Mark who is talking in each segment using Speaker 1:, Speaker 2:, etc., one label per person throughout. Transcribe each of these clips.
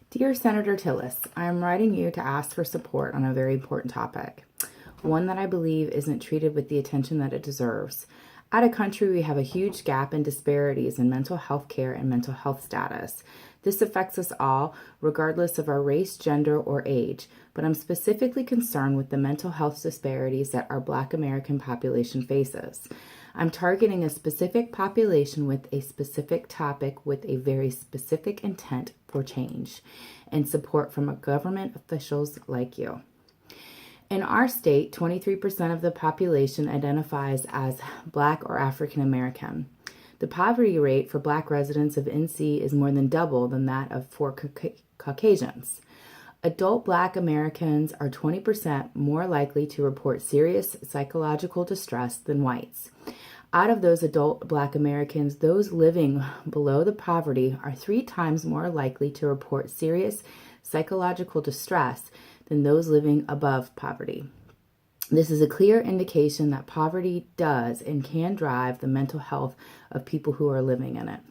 Speaker 1: Dear Senator Tillis, I am writing you to ask for support on a very important topic, one that I believe isn't treated with the attention that it deserves. At a country, we have a huge gap in disparities in mental health care and mental health status. This affects us all, regardless of our race, gender, or age, but I'm specifically concerned with the mental health disparities that our Black American population faces. I'm targeting a specific population with a specific topic with a very specific intent for change and support from government officials like you. In our state, 23% of the population identifies as Black or African American. The poverty rate for Black residents of NC is more than double than that for Caucasians. Adult Black Americans are 20% more likely to report serious psychological distress than whites. Out of those adult Black Americans, those living below the poverty are 3 times more likely to report serious psychological distress than those living above poverty. This is a clear indication that poverty does and can drive the mental health of people who are living in it.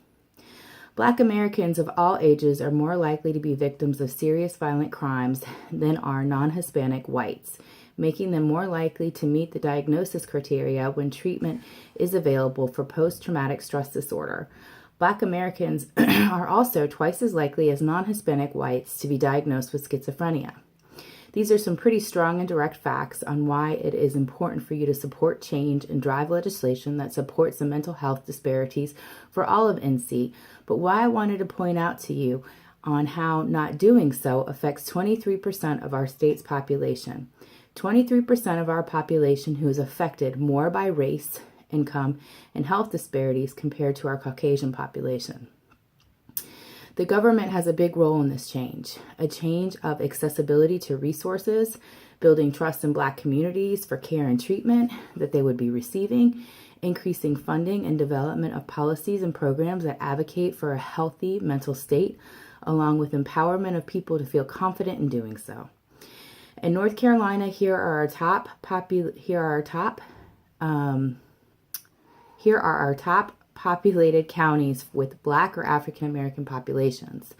Speaker 1: Black Americans of all ages are more likely to be victims of serious violent crimes than are non-Hispanic whites, making them more likely to meet the diagnosis criteria when treatment is available for post-traumatic stress disorder. Black Americans are also twice as likely as non-Hispanic whites to be diagnosed with schizophrenia. These are some pretty strong and direct facts on why it is important for you to support change and drive legislation that supports the mental health disparities for all of NC, but why I wanted to point out to you on how not doing so affects 23% of our state's population. 23% of our population who is affected more by race, income, and health disparities compared to our Caucasian population. The government has a big role in this change, a change of accessibility to resources, building trust in Black communities for care and treatment that they would be receiving, increasing funding and development of policies and programs that advocate for a healthy mental state, along with empowerment of people to feel confident in doing so. In North Carolina, here are our top populated counties with Black or African American populations.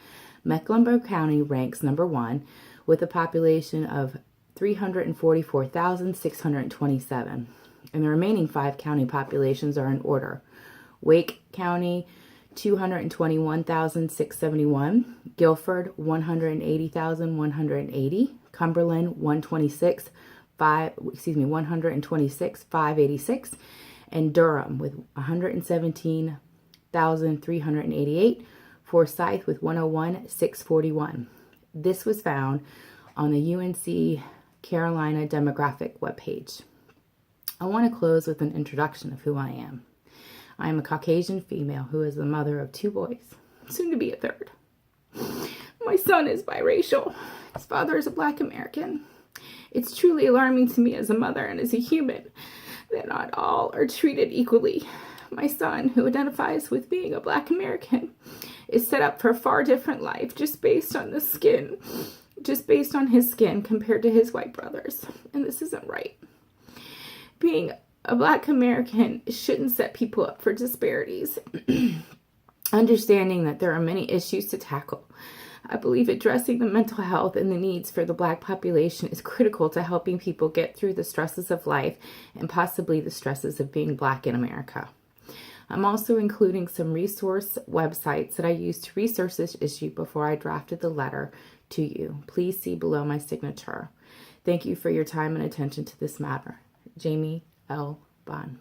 Speaker 1: Mecklenburg County ranks number 1 with a population of 344,627. And the remaining 5 county populations are in order. Wake County, 221,671. Guilford, 180,180. Cumberland, 126,586. And Durham with 117,388, Forsyth with 101,641. This was found on the UNC Carolina demographic webpage. I want to close with an introduction of who I am. I am a Caucasian female who is the mother of 2 boys, soon to be a 3rd. My son is biracial. His father is a Black American. It's truly alarming to me as a mother and as a human that not all are treated equally. My son, who identifies with being a Black American, is set up for a far different life just based on his skin compared to his white brothers. And this isn't right. Being a Black American shouldn't set people up for disparities. Understanding that there are many issues to tackle, I believe addressing the mental health and the needs for the Black population is critical to helping people get through the stresses of life and possibly the stresses of being Black in America. I'm also including some resource websites that I used to research this issue before I drafted the letter to you. Please see below my signature. Thank you for your time and attention to this matter. Jamie L. Bond.